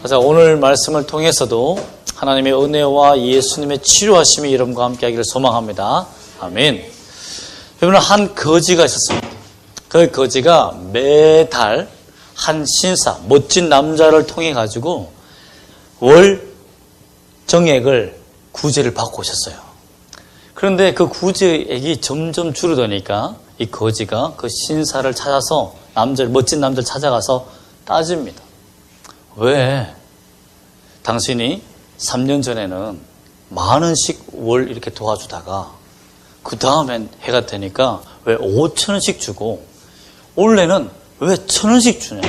자, 오늘 말씀을 통해서도 하나님의 은혜와 예수님의 치료하심이 여러분과 함께 하기를 소망합니다. 아멘. 여러분, 한 거지가 있었습니다. 그 거지가 매달 한 신사, 멋진 남자를 통해 가지고 월 정액을 구제를 받고 오셨어요. 그런데 그 구제액이 점점 줄어드니까 이 거지가 그 신사를 찾아서 멋진 남자를 찾아가서 따집니다. 왜? 당신이 3년 전에는 10,000원씩 월 이렇게 도와주다가 그 다음엔 해가 되니까 왜 5,000원씩 주고 올해는 왜 1,000원씩 주냐?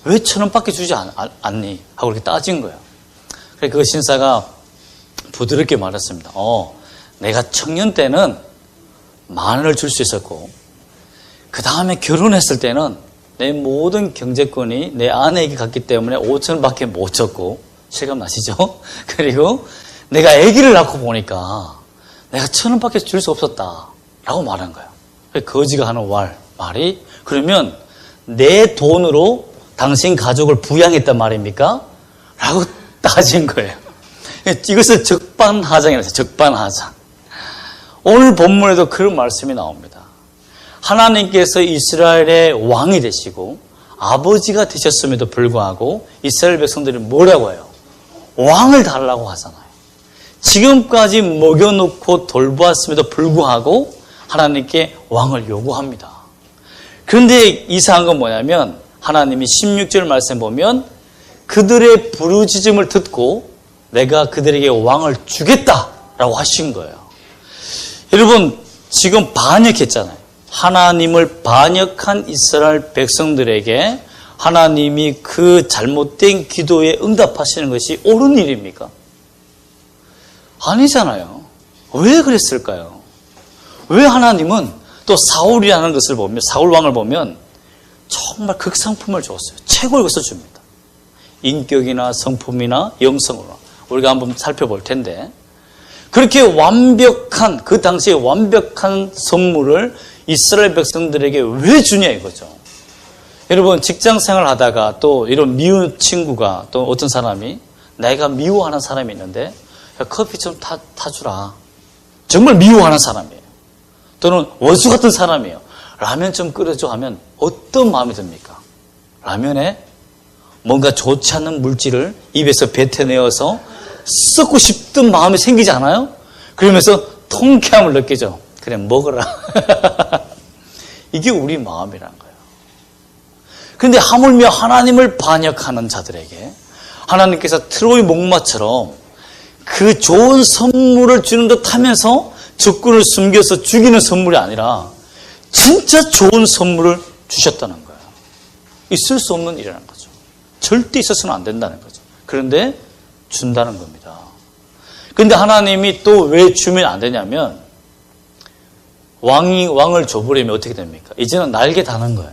왜 1,000원밖에 주지 않니? 하고 이렇게 따진 거예요. 그래서 그 신사가 부드럽게 말했습니다. 내가 청년 때는 10,000원을 줄 수 있었고 그 다음에 결혼했을 때는 내 모든 경제권이 내 아내에게 갔기 때문에 5,000원밖에 못 줬고 실감나시죠? 그리고 내가 아기를 낳고 보니까 내가 1,000원밖에 줄 수 없었다 라고 말한 거예요. 거지가 하는 말이 그러면 내 돈으로 당신 가족을 부양했단 말입니까? 라고 따진 거예요. 이것을 적반하장이라고 해요. 적반하장. 오늘 본문에도 그런 말씀이 나옵니다. 하나님께서 이스라엘의 왕이 되시고 아버지가 되셨음에도 불구하고 이스라엘 백성들이 뭐라고 해요? 왕을 달라고 하잖아요. 지금까지 먹여놓고 돌보았음에도 불구하고 하나님께 왕을 요구합니다. 그런데 이상한 건 뭐냐면 하나님이 16절 말씀 보면 그들의 부르짖음을 듣고 내가 그들에게 왕을 주겠다라고 하신 거예요. 여러분 지금 반역했잖아요. 하나님을 반역한 이스라엘 백성들에게 하나님이 그 잘못된 기도에 응답하시는 것이 옳은 일입니까? 아니잖아요. 왜 그랬을까요? 왜 하나님은 또 사울이라는 것을 보면 사울 왕을 보면 정말 극상품을 주었어요. 최고의 것을 줍니다. 인격이나 성품이나 영성으로 우리가 한번 살펴볼 텐데 그렇게 완벽한 그 당시에 완벽한 선물을 이스라엘 백성들에게 왜 주냐 이거죠. 여러분 직장생활 하다가 또 이런 미운 친구가 또 어떤 사람이 내가 미워하는 사람이 있는데 야, 커피 좀 타주라. 정말 미워하는 사람이에요. 또는 원수 같은 사람이에요. 라면 좀 끓여줘 하면 어떤 마음이 듭니까? 라면에 뭔가 좋지 않은 물질을 입에서 뱉어내어서 썩고 싶던 마음이 생기지 않아요? 그러면서 통쾌함을 느끼죠. 그래 먹어라. 이게 우리 마음이란 거예요. 그런데 하물며 하나님을 반역하는 자들에게 하나님께서 트로이 목마처럼 그 좋은 선물을 주는 듯 하면서 적군을 숨겨서 죽이는 선물이 아니라 진짜 좋은 선물을 주셨다는 거예요. 있을 수 없는 일이라는 거죠. 절대 있어서는 안 된다는 거죠. 그런데 준다는 겁니다. 그런데 하나님이 또 왜 주면 안 되냐면 왕을 줘버리면 어떻게 됩니까? 이제는 날개 다는 거예요.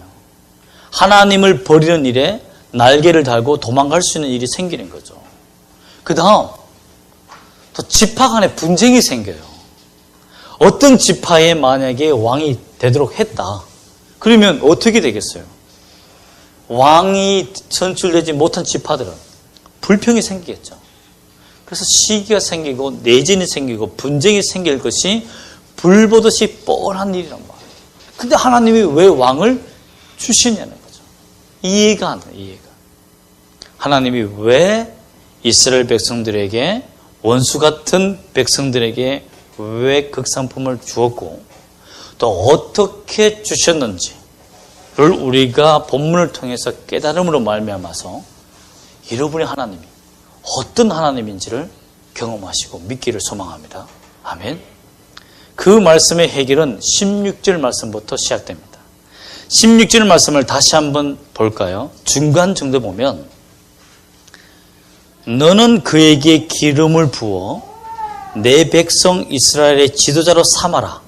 하나님을 버리는 일에 날개를 달고 도망갈 수 있는 일이 생기는 거죠. 그 다음 또 지파 간에 분쟁이 생겨요. 어떤 지파에 만약에 왕이 되도록 했다. 그러면 어떻게 되겠어요? 왕이 선출되지 못한 지파들은 불평이 생기겠죠. 그래서 시기가 생기고 내진이 생기고 분쟁이 생길 것이 불보듯이 뻔한 일이란 말이에요. 근데 하나님이 왜 왕을 주시냐는 거죠. 이해가 안 돼요. 이해가. 하나님이 왜 이스라엘 백성들에게 원수 같은 백성들에게 왜 극상품을 주었고 또 어떻게 주셨는지를 우리가 본문을 통해서 깨달음으로 말미암아서 여러분의 하나님이 어떤 하나님인지를 경험하시고 믿기를 소망합니다. 아멘. 그 말씀의 해결은 16절 말씀부터 시작됩니다. 16절 말씀을 다시 한번 볼까요? 중간 정도 보면 너는 그에게 기름을 부어 내 백성 이스라엘의 지도자로 삼아라.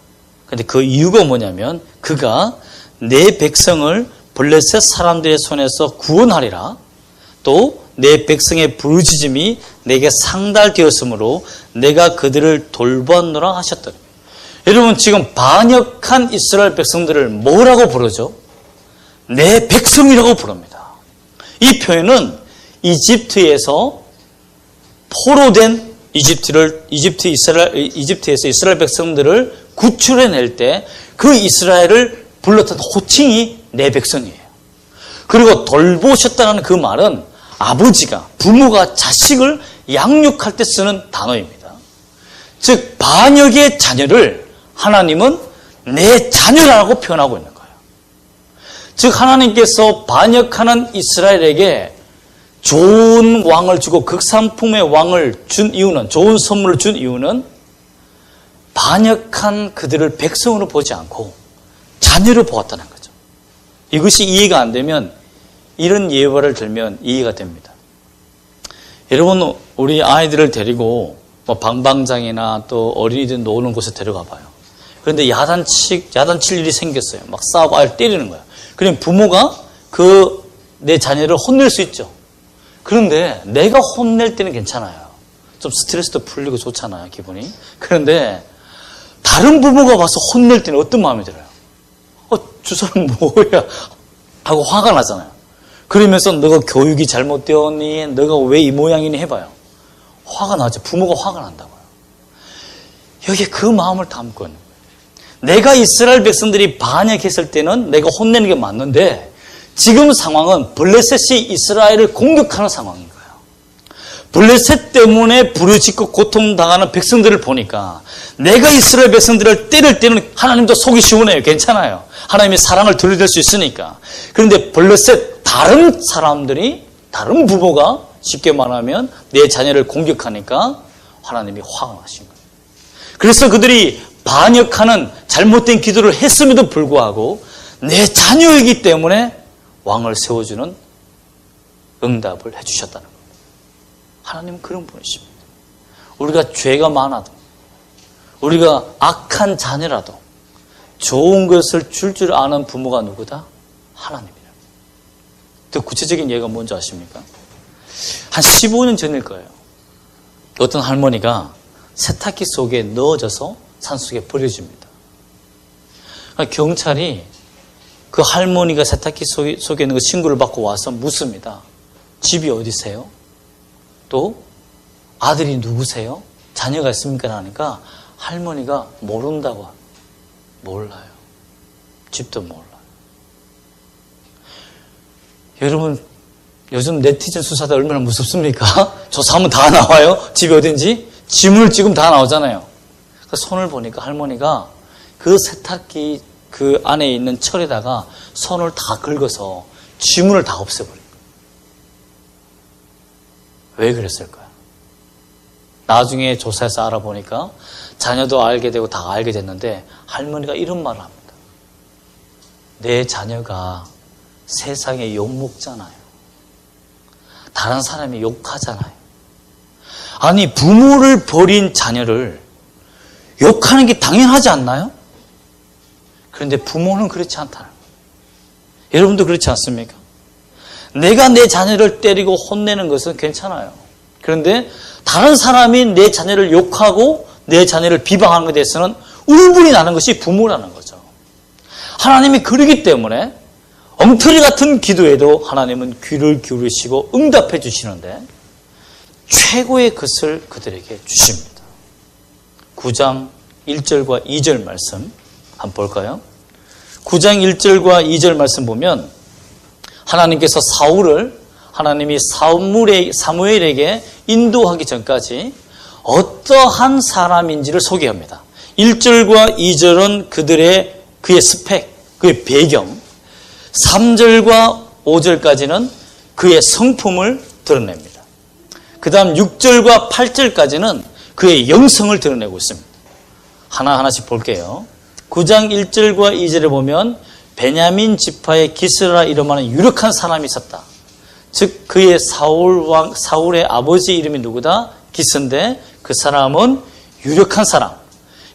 근데 그 이유가 뭐냐면 그가 내 백성을 블레셋 사람들의 손에서 구원하리라. 또 내 백성의 부르짖음이 내게 상달되었으므로 내가 그들을 돌보았노라 하셨더니. 여러분 지금 반역한 이스라엘 백성들을 뭐라고 부르죠? 내 백성이라고 부릅니다. 이 표현은 이집트에서 포로된 이집트에서 이스라엘 백성들을 구출해낼 때 그 이스라엘을 불렀던 호칭이 내 백성이에요. 그리고 돌보셨다는 그 말은 아버지가, 부모가 자식을 양육할 때 쓰는 단어입니다. 즉 반역의 자녀를 하나님은 내 자녀라고 표현하고 있는 거예요. 즉 하나님께서 반역하는 이스라엘에게 좋은 왕을 주고 극상품의 왕을 준 이유는, 좋은 선물을 준 이유는 반역한 그들을 백성으로 보지 않고 자녀로 보았다는 거죠. 이것이 이해가 안 되면 이런 예화를 들면 이해가 됩니다. 여러분, 우리 아이들을 데리고 방방장이나 또 어린이들 노는 곳에 데려가 봐요. 그런데 야단칠 일이 생겼어요. 막 싸우고 아이를 때리는 거예요. 그럼 부모가 내 자녀를 혼낼 수 있죠. 그런데 내가 혼낼 때는 괜찮아요. 좀 스트레스도 풀리고 좋잖아요, 기분이. 그런데 다른 부모가 와서 혼낼 때는 어떤 마음이 들어요? 저 사람 뭐야? 하고 화가 나잖아요. 그러면서 너가 교육이 잘못되었니? 너가 왜 이 모양이니? 해봐요. 화가 나죠. 부모가 화가 난다고요. 여기에 그 마음을 담고 있는 거예요. 내가 이스라엘 백성들이 반역했을 때는 내가 혼내는 게 맞는데 지금 상황은 블레셋이 이스라엘을 공격하는 상황인 거예요. 블레셋 때문에 부르짖고 고통당하는 백성들을 보니까 내가 이스라엘 백성들을 때릴 때는 하나님도 속이 시원해요. 괜찮아요. 하나님의 사랑을 들이댈 수 있으니까. 그런데 블레셋 다른 사람들이, 다른 부모가 쉽게 말하면 내 자녀를 공격하니까 하나님이 화가 나신 거예요. 그래서 그들이 반역하는 잘못된 기도를 했음에도 불구하고 내 자녀이기 때문에 왕을 세워주는 응답을 해주셨다는 거예요. 하나님은 그런 분이십니다. 우리가 죄가 많아도, 우리가 악한 자녀라도 좋은 것을 줄 아는 부모가 누구다? 하나님이다. 더 구체적인 예가 뭔지 아십니까? 한 15년 전일 거예요. 어떤 할머니가 세탁기 속에 넣어져서 산속에 버려집니다. 경찰이 그 할머니가 세탁기 속에 있는 그 신고를 받고 와서 묻습니다. 집이 어디세요? 또 아들이 누구세요? 자녀가 있습니까? 하니까 할머니가 모른다고 합니다. 몰라요. 집도 몰라요. 여러분, 요즘 네티즌 수사대 얼마나 무섭습니까? 조사하면 다 나와요. 집이 어딘지. 지문을 찍으면 다 나오잖아요. 그 손을 보니까 할머니가 그 세탁기 그 안에 있는 철에다가 손을 다 긁어서 지문을 다 없애버려요. 왜 그랬을까요? 나중에 조사해서 알아보니까 자녀도 알게 되고 다 알게 됐는데 할머니가 이런 말을 합니다. 내 자녀가 세상에 욕먹잖아요. 다른 사람이 욕하잖아요. 아니, 부모를 버린 자녀를 욕하는 게 당연하지 않나요? 그런데 부모는 그렇지 않다는 거예요. 여러분도 그렇지 않습니까? 내가 내 자녀를 때리고 혼내는 것은 괜찮아요. 그런데 다른 사람이 내 자녀를 욕하고 내 자녀를 비방하는 것에 대해서는 울분이 나는 것이 부모라는 거죠. 하나님이 그러기 때문에 엉터리 같은 기도에도 하나님은 귀를 기울이시고 응답해 주시는데 최고의 것을 그들에게 주십니다. 9장 1절과 2절 말씀 한번 볼까요? 9장 1절과 2절 말씀 보면 하나님께서 하나님이 사무엘에게 인도하기 전까지 어떠한 사람인지를 소개합니다. 1절과 2절은 그의 스펙, 그의 배경, 3절과 5절까지는 그의 성품을 드러냅니다. 그 다음 6절과 8절까지는 그의 영성을 드러내고 있습니다. 하나하나씩 볼게요. 9장 1절과 2절에 보면 베냐민 지파의 기스라 이름하는 유력한 사람이 있었다. 즉 그의 사울의 아버지 이름이 누구다? 기스인데 그 사람은 유력한 사람.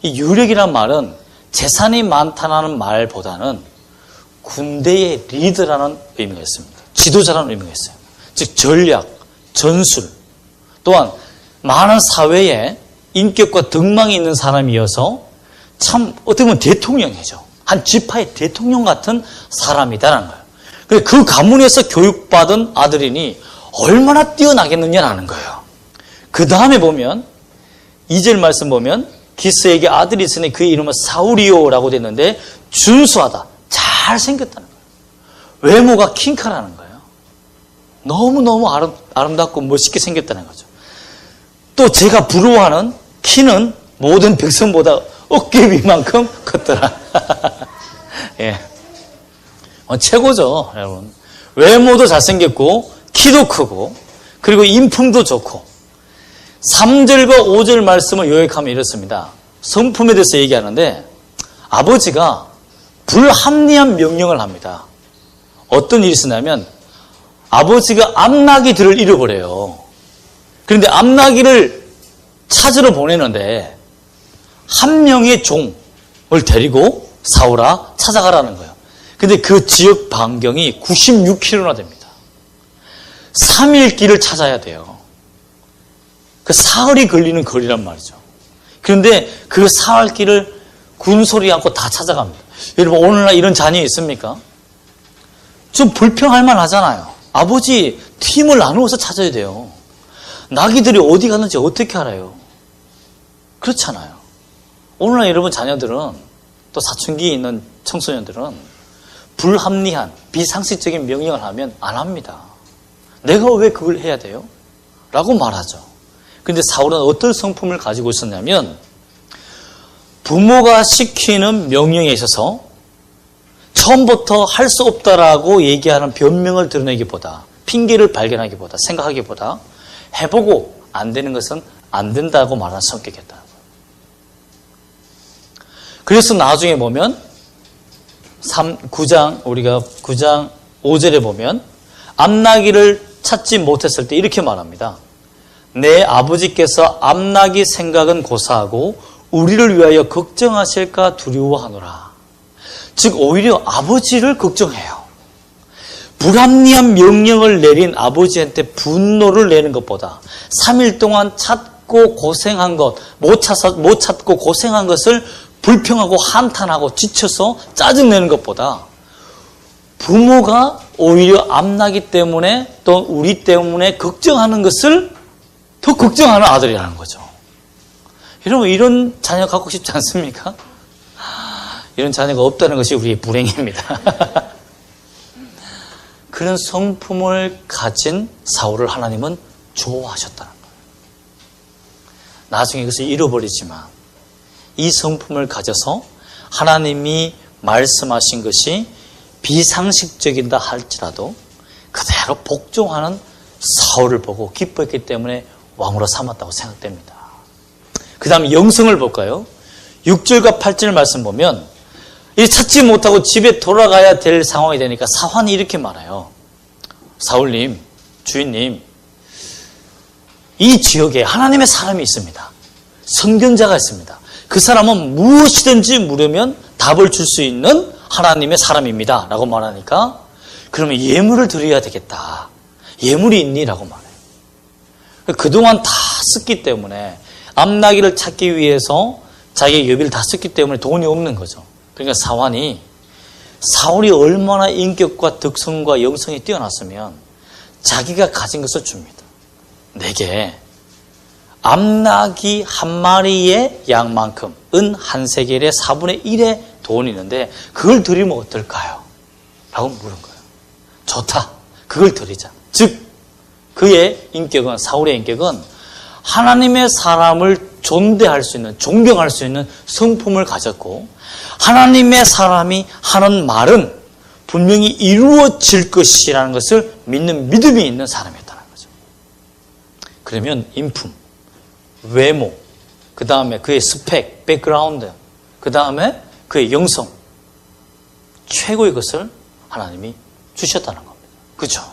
이 유력이란 말은 재산이 많다는 말보다는 군대의 리더라는 의미가 있습니다. 지도자라는 의미가 있어요. 즉 전략, 전술, 또한 많은 사회에 인격과 덕망이 있는 사람이어서 참 어떻게 보면 대통령이죠. 한 지파의 대통령 같은 사람이다라는 거예요. 그 가문에서 교육받은 아들이니 얼마나 뛰어나겠느냐라는 거예요. 그 다음에 보면 2절 말씀 보면 기스에게 아들이 있으니 그의 이름은 사울이요라고 됐는데 준수하다, 잘생겼다는 거예요. 외모가 킹카라는 거예요. 너무너무 아름답고 멋있게 생겼다는 거죠. 또 제가 부러워하는 키는 모든 백성보다 어깨 위만큼 컸더라. 예. 최고죠, 여러분. 외모도 잘생겼고 키도 크고 그리고 인품도 좋고. 3절과 5절 말씀을 요약하면 이렇습니다. 성품에 대해서 얘기하는데 아버지가 불합리한 명령을 합니다. 어떤 일이 있었냐면 아버지가 암나기들을 잃어버려요. 그런데 암나기를 찾으러 보내는데 한 명의 종을 데리고 사울아 찾아가라는 거예요. 근데 그 지역 반경이 96km나 됩니다. 3일 길을 찾아야 돼요. 그 사흘이 걸리는 거리란 말이죠. 그런데 그 사흘 길을 군소리 않고 다 찾아갑니다. 여러분 오늘날 이런 자녀 있습니까? 좀 불평할 만하잖아요. 아버지 팀을 나누어서 찾아야 돼요. 나귀들이 어디 갔는지 어떻게 알아요? 그렇잖아요. 오늘날 여러분 자녀들은 또 사춘기에 있는 청소년들은 불합리한 비상식적인 명령을 하면 안 합니다. 내가 왜 그걸 해야 돼요? 라고 말하죠. 그런데 사울은 어떤 성품을 가지고 있었냐면 부모가 시키는 명령에 있어서 처음부터 할 수 없다라고 얘기하는 변명을 드러내기보다 핑계를 발견하기보다 생각하기보다 해보고 안 되는 것은 안 된다고 말하는 성격이었다. 그래서 나중에 보면 9장 5절에 보면 암나기를 찾지 못했을 때 이렇게 말합니다. 내 아버지께서 암나기 생각은 고사하고 우리를 위하여 걱정하실까 두려워하노라. 즉 오히려 아버지를 걱정해요. 불합리한 명령을 내린 아버지한테 분노를 내는 것보다 3일 동안 찾고 고생한 것, 못 찾고 고생한 것을 불평하고 한탄하고 지쳐서 짜증내는 것보다 부모가 오히려 암나기 때문에 또 우리 때문에 걱정하는 것을 더 걱정하는 아들이라는 거죠. 여러분 이런 자녀 갖고 싶지 않습니까? 이런 자녀가 없다는 것이 우리의 불행입니다. 그런 성품을 가진 사울을 하나님은 좋아하셨다는 거예요. 나중에 이것을 잃어버리지만 이 성품을 가져서 하나님이 말씀하신 것이 비상식적이다 할지라도 그대로 복종하는 사울을 보고 기뻐했기 때문에 왕으로 삼았다고 생각됩니다. 그 다음 영성을 볼까요? 6절과 8절 말씀 보면 찾지 못하고 집에 돌아가야 될 상황이 되니까 사환이 이렇게 말해요. 사울님, 주인님, 이 지역에 하나님의 사람이 있습니다. 선견자가 있습니다. 그 사람은 무엇이든지 물으면 답을 줄 수 있는 하나님의 사람입니다. 라고 말하니까 그러면 예물을 드려야 되겠다. 예물이 있니? 라고 말해요. 그동안 다 썼기 때문에 암나기를 찾기 위해서 자기의 여비를 다 썼기 때문에 돈이 없는 거죠. 그러니까 사환이 사울이 얼마나 인격과 덕성과 영성이 뛰어났으면 자기가 가진 것을 줍니다. 내게 암나기 한 마리의 양만큼 은 한 세겔의 4분의 1의 돈이 있는데 그걸 드리면 어떨까요? 라고 물은 거예요. 좋다. 그걸 드리자. 즉 그의 인격은 사울의 인격은 하나님의 사람을 존대할 수 있는 존경할 수 있는 성품을 가졌고 하나님의 사람이 하는 말은 분명히 이루어질 것이라는 것을 믿는 믿음이 있는 사람이었다는 거죠. 그러면 인품, 외모, 그 다음에 그의 스펙, 백그라운드, 그 다음에 그의 영성, 최고의 것을 하나님이 주셨다는 겁니다. 그렇죠?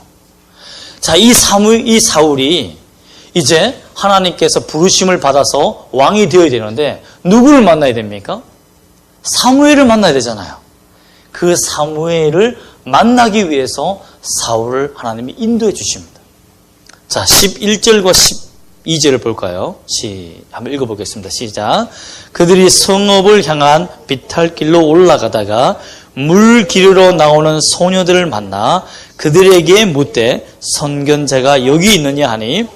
자, 이 사울이 이제 하나님께서 부르심을 받아서 왕이 되어야 되는데 누구를 만나야 됩니까? 사무엘을 만나야 되잖아요. 그 사무엘을 만나기 위해서 사울을 하나님이 인도해 주십니다. 자, 11절과 12절을 볼까요? 한번 읽어보겠습니다. 시작. 그들이 성읍을 향한 비탈길로 올라가다가 물 기르러 나오는 소녀들을 만나 그들에게 묻되 선견자가 여기 있느냐 하니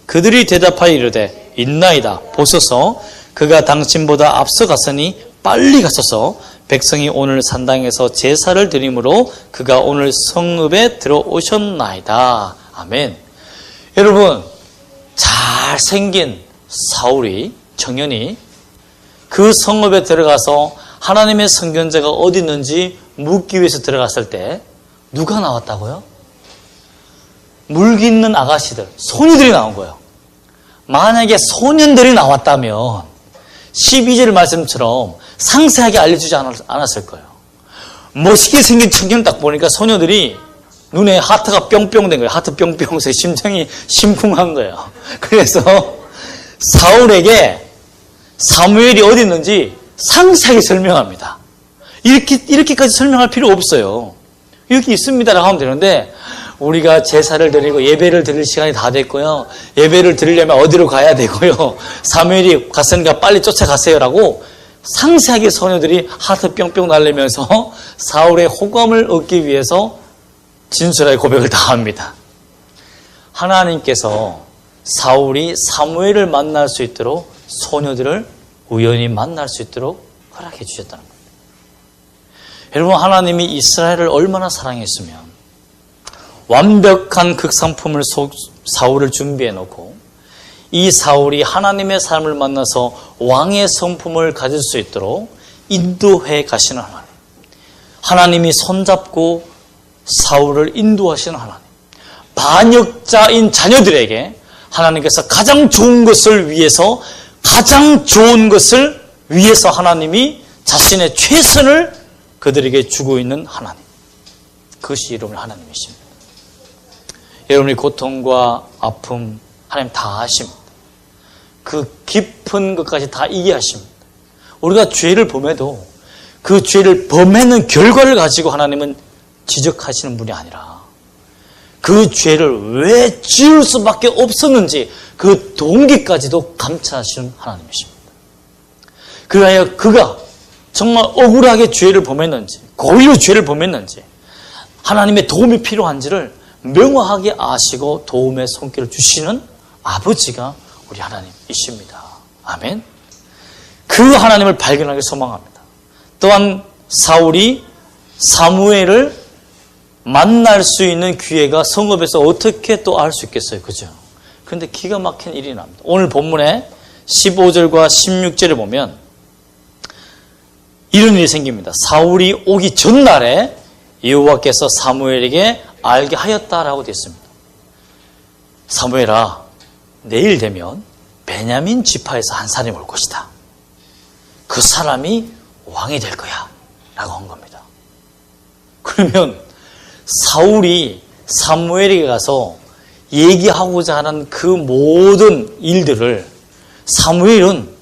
그들이 대답하여 이르되 있나이다. 보소서 그가 당신보다 앞서갔으니 빨리 가소서. 백성이 오늘 산당에서 제사를 드리므로 그가 오늘 성읍에 들어오셨나이다. 아멘. 여러분, 잘생긴 사울이, 청년이 그 성읍에 들어가서 하나님의 선견자가 어디 있는지 묻기 위해서 들어갔을 때 누가 나왔다고요? 물 깃는 아가씨들, 소녀들이 나온 거예요. 만약에 소년들이 나왔다면 12절 말씀처럼 상세하게 알려주지 않았을 거예요. 멋있게 생긴 청년 딱 보니까 소녀들이 눈에 하트가 뿅뿅 된 거예요. 하트 뿅뿅해서 심장이 심쿵한 거예요. 그래서 사울에게 사무엘이 어디 있는지 상세하게 설명합니다. 이렇게까지 설명할 필요 없어요. 여기 있습니다라고 하면 되는데 우리가 제사를 드리고 예배를 드릴 시간이 다 됐고요. 예배를 드리려면 어디로 가야 되고요. 사무엘이 갔으니까 빨리 쫓아가세요라고 상세하게 소녀들이 하트 뿅뿅 날리면서 사울의 호감을 얻기 위해서 진솔하게 고백을 다 합니다. 하나님께서 사울이 사무엘을 만날 수 있도록 소녀들을 우연히 만날 수 있도록 허락해 주셨다는 겁니다. 여러분, 하나님이 이스라엘을 얼마나 사랑했으면 완벽한 극상품을 사울을 준비해 놓고 이 사울이 하나님의 삶을 만나서 왕의 성품을 가질 수 있도록 인도해 가시는 하나님. 하나님이 손잡고 사울을 인도하시는 하나님. 반역자인 자녀들에게 하나님께서 가장 좋은 것을 위해서 하나님이 자신의 최선을 그들에게 주고 있는 하나님. 그것이 여러분의 하나님이십니다. 여러분의 고통과 아픔 하나님 다 아십니다. 그 깊은 것까지 다 이해하십니다. 우리가 죄를 범해도 그 죄를 범하는 결과를 가지고 하나님은 지적하시는 분이 아니라 그 죄를 왜 지을 수밖에 없었는지 그 동기까지도 감찰하시는 하나님이십니다. 그래야 그가 정말 억울하게 죄를 범했는지 고의로 죄를 범했는지 하나님의 도움이 필요한지를 명확하게 아시고 도움의 손길을 주시는 아버지가 우리 하나님이십니다. 아멘. 그 하나님을 발견하기 소망합니다. 또한 사울이 사무엘을 만날 수 있는 기회가 성읍에서 어떻게 또 알 수 있겠어요. 그죠? 그런데 기가 막힌 일이 납니다. 오늘 본문에 15절과 16절에 보면 이런 일이 생깁니다. 사울이 오기 전날에 여호와께서 사무엘에게 알게 하였다라고 되어 있습니다. 사무엘아, 내일 되면 베냐민 지파에서 한 사람이 올 것이다. 그 사람이 왕이 될 거야 라고 한 겁니다. 그러면 사울이 사무엘에게 가서 얘기하고자 하는 그 모든 일들을 사무엘은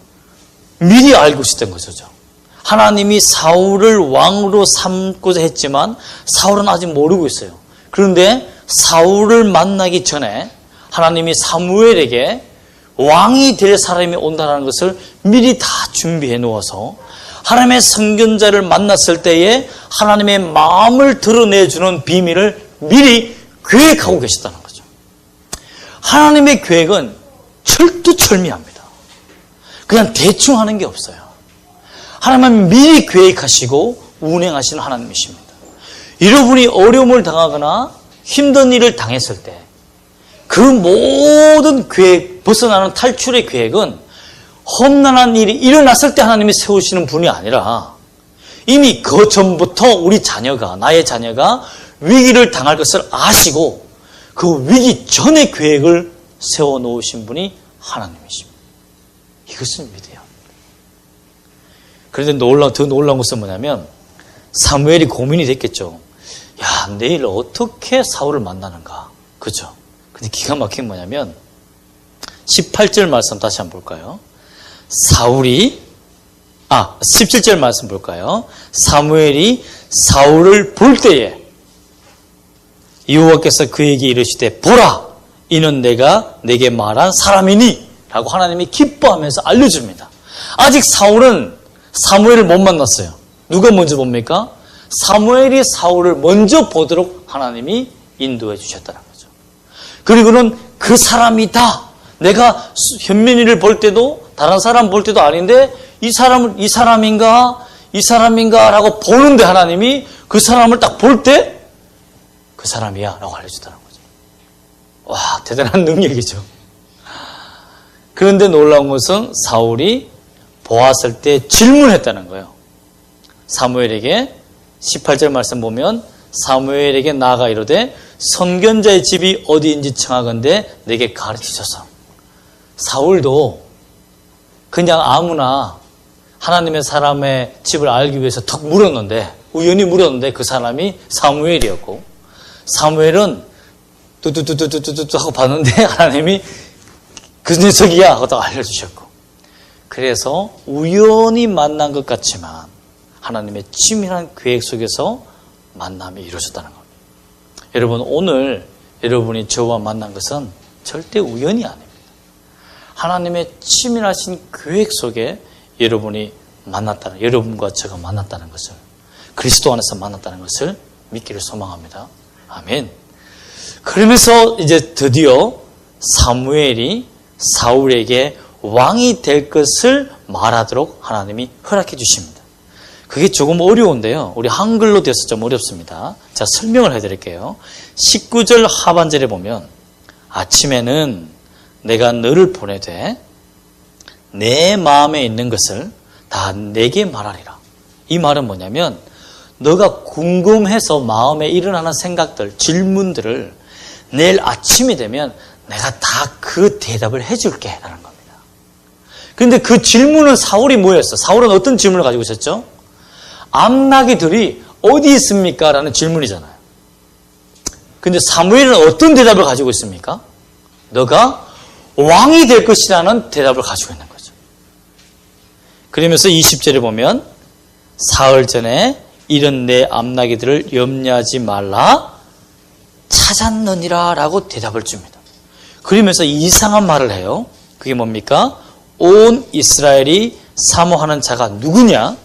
미리 알고 있었던 것이죠. 하나님이 사울을 왕으로 삼고자 했지만 사울은 아직 모르고 있어요. 그런데 사울을 만나기 전에 하나님이 사무엘에게 왕이 될 사람이 온다는 것을 미리 다 준비해 놓아서 하나님의 선견자를 만났을 때에 하나님의 마음을 드러내주는 비밀을 미리 계획하고 계셨다는 거죠. 하나님의 계획은 철두철미합니다. 그냥 대충 하는 게 없어요. 하나님은 미리 계획하시고 운행하시는 하나님이십니다. 여러분이 어려움을 당하거나 힘든 일을 당했을 때 그 모든 계획, 벗어나는 탈출의 계획은 험난한 일이 일어났을 때 하나님이 세우시는 분이 아니라 이미 그 전부터 우리 자녀가, 나의 자녀가 위기를 당할 것을 아시고 그 위기 전의 계획을 세워놓으신 분이 하나님이십니다. 이것은 믿어야 합니다. 그런데 더 놀라운 것은 뭐냐면 사무엘이 고민이 됐겠죠. 야, 내일 어떻게 사울을 만나는가. 그죠? 근데 기가 막힌 뭐냐면 18절 말씀 다시 한번 볼까요? 17절 말씀 볼까요? 사무엘이 사울을 볼 때에 여호와께서 그에게 이르시되 보라, 이는 내가 내게 말한 사람이니 라고 하나님이 기뻐하면서 알려줍니다. 아직 사울은 사무엘을 못 만났어요. 누가 먼저 봅니까? 사무엘이 사울을 먼저 보도록 하나님이 인도해 주셨다는 거죠. 그리고는 그 사람이다. 내가 현민이를 볼 때도 다른 사람 볼 때도 아닌데 이 사람인가 라고 보는데 하나님이 그 사람을 딱 볼 때 그 사람이야 라고 알려주더라는 거죠. 와, 대단한 능력이죠. 그런데 놀라운 것은 사울이 보았을 때 질문했다는 거예요. 사무엘에게 18절 말씀 보면 사무엘에게 나아가 이르되 선견자의 집이 어디인지 청하건대 내게 가르치소서. 사울도 그냥 아무나 하나님의 사람의 집을 알기 위해서 턱 물었는데, 우연히 물었는데 그 사람이 사무엘이었고, 사무엘은 뚜뚜뚜뚜뚜뚜 하고 봤는데 하나님이 그 녀석이야 하고 딱 알려주셨고, 그래서 우연히 만난 것 같지만 하나님의 치밀한 계획 속에서 만남이 이루어졌다는 겁니다. 여러분, 오늘 여러분이 저와 만난 것은 절대 우연이 아닙니다. 하나님의 치밀하신 계획 속에 여러분이 만났다는, 여러분과 제가 만났다는 것을, 그리스도 안에서 만났다는 것을 믿기를 소망합니다. 아멘. 그러면서 이제 드디어 사무엘이 사울에게 왕이 될 것을 말하도록 하나님이 허락해 주십니다. 그게 조금 어려운데요. 우리 한글로 돼서 좀 어렵습니다. 자, 설명을 해드릴게요. 19절 하반절에 보면 아침에는 내가 너를 보내되 내 마음에 있는 것을 다 내게 말하리라. 이 말은 뭐냐면 너가 궁금해서 마음에 일어나는 생각들, 질문들을 내일 아침이 되면 내가 다 그 대답을 해줄게 라는 겁니다. 그런데 그 질문은 사울이 뭐였어? 사울은 어떤 질문을 가지고 있었죠? 암나기들이 어디 있습니까? 라는 질문이잖아요. 근데 사무엘은 어떤 대답을 가지고 있습니까? 너가 왕이 될 것이라는 대답을 가지고 있는 거죠. 그러면서 20절에 보면 사흘 전에 이런 내 암나기들을 염려하지 말라 찾았느니라 라고 대답을 줍니다. 그러면서 이상한 말을 해요. 그게 뭡니까? 온 이스라엘이 사모하는 자가 누구냐?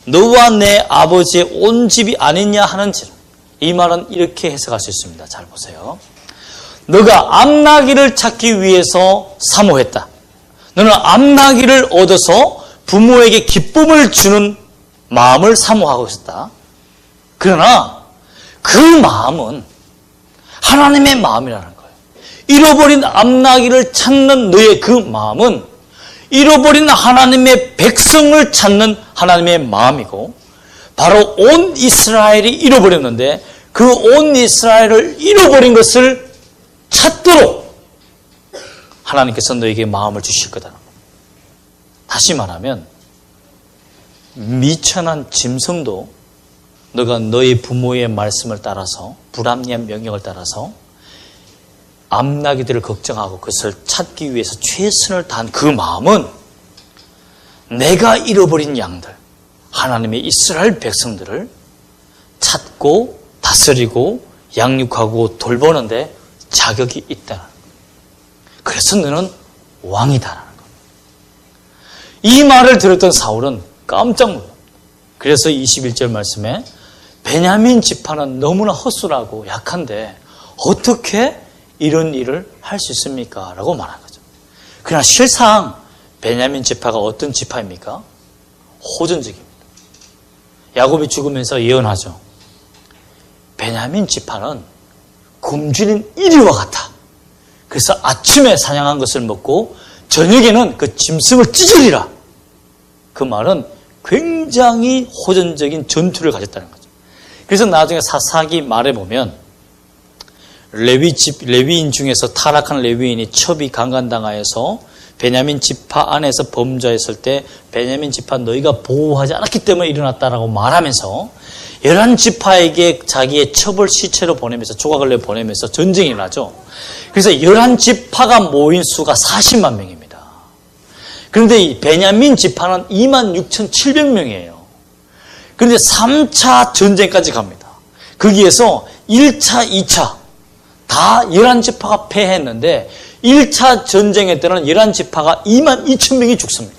너와 내 아버지의 온 집이 아니냐 하는지라. 이 말은 이렇게 해석할 수 있습니다. 잘 보세요. 너가 암나기를 찾기 위해서 사모했다. 너는 암나기를 얻어서 부모에게 기쁨을 주는 마음을 사모하고 있었다. 그러나 그 마음은 하나님의 마음이라는 거예요. 잃어버린 암나기를 찾는 너의 그 마음은 잃어버린 하나님의 백성을 찾는 하나님의 마음이고, 바로 온 이스라엘이 잃어버렸는데 그 온 이스라엘을 잃어버린 것을 찾도록 하나님께서 너에게 마음을 주실 거다. 다시 말하면 미천한 짐승도 너가 너희 부모의 말씀을 따라서, 불합리한 명령을 따라서 암나기들을 걱정하고 그것을 찾기 위해서 최선을 다한 그 마음은 내가 잃어버린 양들, 하나님의 이스라엘 백성들을 찾고 다스리고 양육하고 돌보는데 자격이 있다는 거예요. 그래서 너는 왕이다라는 거예요. 이 말을 들었던 사울은 깜짝 놀랍니다. 그래서 21절 말씀에 베냐민 지파는 너무나 허술하고 약한데 어떻게 이런 일을 할 수 있습니까? 라고 말한 거죠. 그러나 실상 베냐민 지파가 어떤 지파입니까? 호전적입니다. 야곱이 죽으면서 예언하죠. 베냐민 지파는 굶주린 이리와 같아. 그래서 아침에 사냥한 것을 먹고 저녁에는 그 짐승을 찢으리라. 그 말은 굉장히 호전적인 전투를 가졌다는 거죠. 그래서 나중에 사사기 말에 보면 레위인 중에서 타락한 레위인이 첩이 강간당하여서 베냐민 지파 안에서 범죄했을 때 베냐민 지파 너희가 보호하지 않았기 때문에 일어났다라고 말하면서 11지파에게 자기의 첩을 시체로 보내면서 조각을 내 보내면서 전쟁이 나죠. 그래서 11지파가 모인 수가 40만 명입니다. 그런데 이 베냐민 지파는 26,700명이에요. 그런데 3차 전쟁까지 갑니다. 거기에서 1차, 2차 다 11지파가 패했는데 1차 전쟁에 때는 11지파가 22,000명이 죽습니다.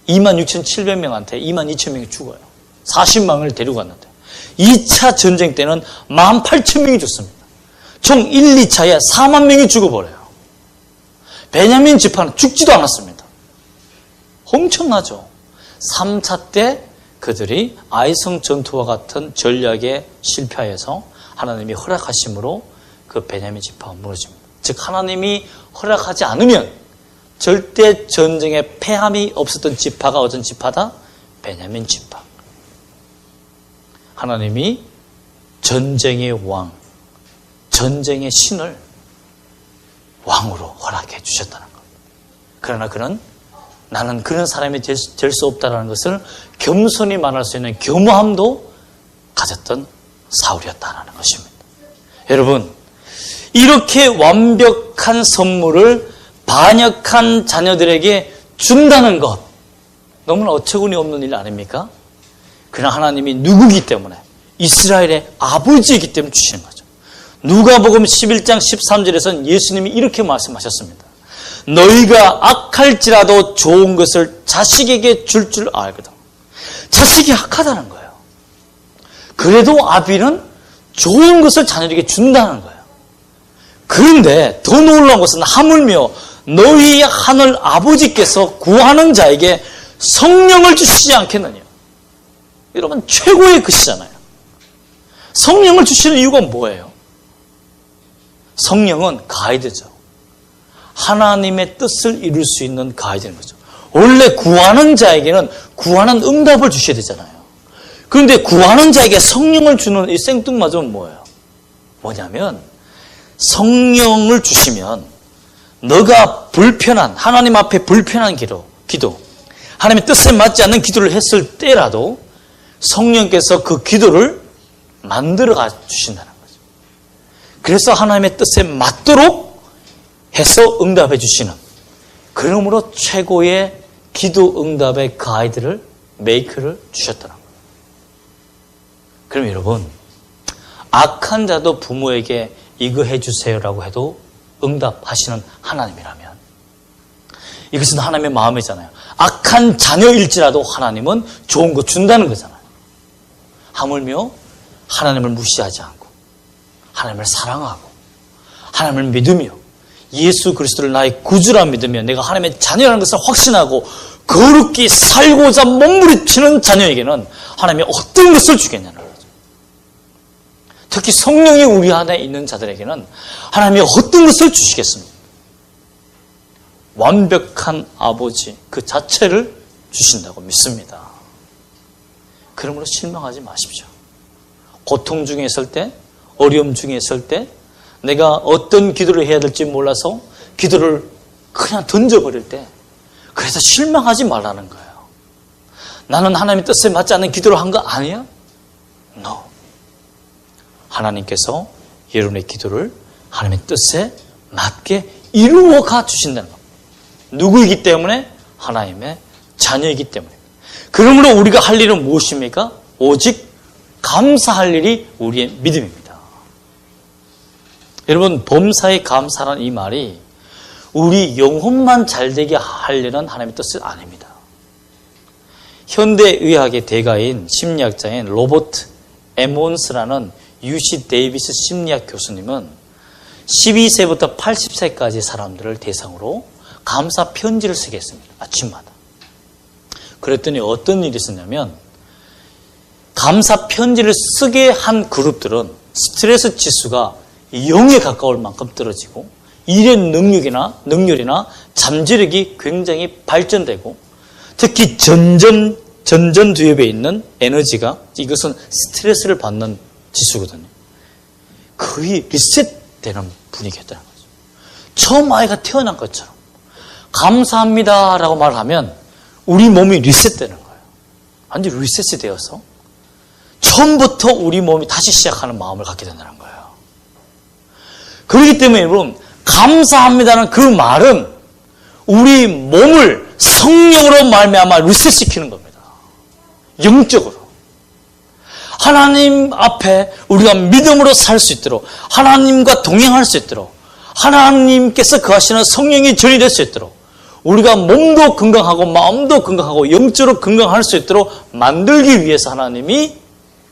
26,700명한테 22,000명이 죽어요. 40만을 데리고 갔는데 2차 전쟁 때는 18,000명이 죽습니다. 총 1, 2차에 4만 명이 죽어버려요. 베냐민 지파는 죽지도 않았습니다. 엄청나죠. 3차 때 그들이 아이성 전투와 같은 전략에 실패해서 하나님이 허락하심으로 그 베냐민 지파가 무너집니다. 즉 하나님이 허락하지 않으면 절대 전쟁에 패함이 없었던 지파가 어떤 지파다? 베냐민 지파. 하나님이 전쟁의 왕, 전쟁의 신을 왕으로 허락해 주셨다는 것. 그러나 그는 나는 그런 사람이 될 수 없다는 것을 겸손히 말할 수 있는 겸허함도 가졌던 사울이었다는 것입니다. 여러분, 이렇게 완벽한 선물을 반역한 자녀들에게 준다는 것, 너무나 어처구니 없는 일 아닙니까? 그러나 하나님이 누구이기 때문에, 이스라엘의 아버지이기 때문에 주시는 거죠. 누가복음 11장 13절에서는 예수님이 이렇게 말씀하셨습니다. 너희가 악할지라도 좋은 것을 자식에게 줄 줄 알거든. 자식이 악하다는 거예요. 그래도 아비는 좋은 것을 자녀에게 준다는 거예요. 그런데 더 놀라운 것은 하물며 너희 하늘 아버지께서 구하는 자에게 성령을 주시지 않겠느냐. 여러분, 최고의 것이잖아요. 성령을 주시는 이유가 뭐예요? 성령은 가이드죠. 하나님의 뜻을 이룰 수 있는 가이드인 거죠. 원래 구하는 자에게는 구하는 응답을 주셔야 되잖아요. 그런데 구하는 자에게 성령을 주는 이 생뚱맞음은 뭐예요? 뭐냐면 성령을 주시면 너가 불편한, 하나님 앞에 불편한 기도, 하나님의 뜻에 맞지 않는 기도를 했을 때라도 성령께서 그 기도를 만들어 주신다는 거죠. 그래서 하나님의 뜻에 맞도록 해서 응답해 주시는, 그러므로 최고의 기도 응답의 가이드를, 메이크를 주셨다는 거예요. 그럼 여러분, 악한 자도 부모에게 이거 해주세요라고 해도 응답하시는 하나님이라면 이것은 하나님의 마음이잖아요. 악한 자녀일지라도 하나님은 좋은 거 준다는 거잖아요. 하물며 하나님을 무시하지 않고 하나님을 사랑하고 하나님을 믿으며 예수 그리스도를 나의 구주라 믿으며 내가 하나님의 자녀라는 것을 확신하고 거룩히 살고자 몸부림치는 자녀에게는 하나님이 어떤 것을 주겠냐는 거죠. 특히 성령이 우리 안에 있는 자들에게는 하나님이 어떤 것을 주시겠습니까? 완벽한 아버지 그 자체를 주신다고 믿습니다. 그러므로 실망하지 마십시오. 고통 중에 있을 때, 어려움 중에 있을 때 내가 어떤 기도를 해야 될지 몰라서 기도를 그냥 던져버릴 때 그래서 실망하지 말라는 거예요. 나는 하나님의 뜻에 맞지 않는 기도를 한 거 아니야? No. 하나님께서 여러분의 기도를 하나님의 뜻에 맞게 이루어 가 주신다는 겁니다. 누구이기 때문에? 하나님의 자녀이기 때문에. 그러므로 우리가 할 일은 무엇입니까? 오직 감사할 일이 우리의 믿음입니다. 여러분, 범사에 감사라는 이 말이 우리 영혼만 잘되게 하려는 하나님의 뜻은 아닙니다. 현대의학의 대가인 심리학자인 로버트 에몬스라는 UC 데이비스 심리학 교수님은 12세부터 80세까지 사람들을 대상으로 감사 편지를 쓰게 했습니다. 아침마다. 그랬더니 어떤 일이 있었냐면 감사 편지를 쓰게 한 그룹들은 스트레스 지수가 0에 가까울 만큼 떨어지고 일의 능률이나 잠재력이 굉장히 발전되고 특히 전전두엽에 있는 에너지가, 이것은 스트레스를 받는 지수거든요. 거의 리셋되는 분위기였다는 거죠. 처음 아이가 태어난 것처럼 감사합니다 라고 말하면 우리 몸이 리셋되는 거예요. 완전히 리셋이 되어서 처음부터 우리 몸이 다시 시작하는 마음을 갖게 된다는 거예요. 그렇기 때문에 여러분, 감사합니다는 그 말은 우리 몸을 성령으로 말미암아 리셋시키는 겁니다. 영적으로. 하나님 앞에 우리가 믿음으로 살 수 있도록, 하나님과 동행할 수 있도록, 하나님께서 거하시는 성령이 전이될 수 있도록 우리가 몸도 건강하고 마음도 건강하고 영적으로 건강할 수 있도록 만들기 위해서 하나님이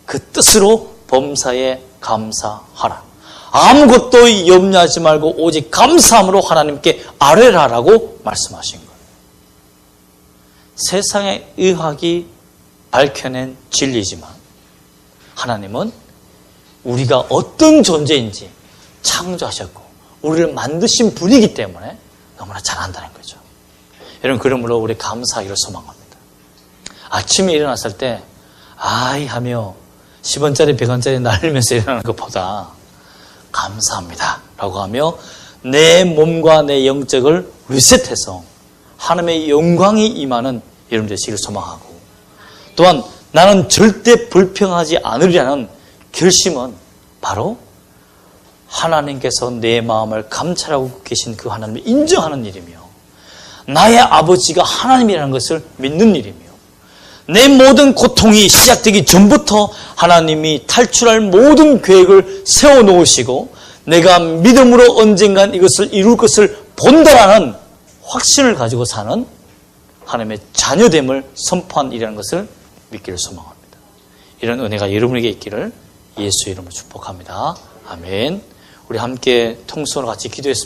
그 뜻으로 범사에 감사하라. 아무것도 염려하지 말고 오직 감사함으로 하나님께 아뢰라라고 말씀하신 거예요. 세상의 의학이 밝혀낸 진리지만 하나님은 우리가 어떤 존재인지 창조하셨고 우리를 만드신 분이기 때문에 너무나 잘한다는 거죠. 여러분, 그러므로 우리 감사하기를 소망합니다. 아침에 일어났을 때 아이 하며 10원짜리 100원짜리 날리면서 일어나는 것보다 감사합니다 라고 하며 내 몸과 내 영적을 리셋해서 하나님의 영광이 임하는 여러분 되시기를 소망하고, 또한 나는 절대 불평하지 않으리라는 결심은 바로 하나님께서 내 마음을 감찰하고 계신 그 하나님을 인정하는 일이며, 나의 아버지가 하나님이라는 것을 믿는 일이며, 내 모든 고통이 시작되기 전부터 하나님이 탈출할 모든 계획을 세워놓으시고 내가 믿음으로 언젠간 이것을 이룰 것을 본다라는 확신을 가지고 사는 하나님의 자녀됨을 선포한 일이라는 것을 믿기를 소망합니다. 이런 은혜가 여러분에게 있기를 예수의 이름으로 축복합니다. 아멘. 우리 함께 통성으로 같이 기도했습니다.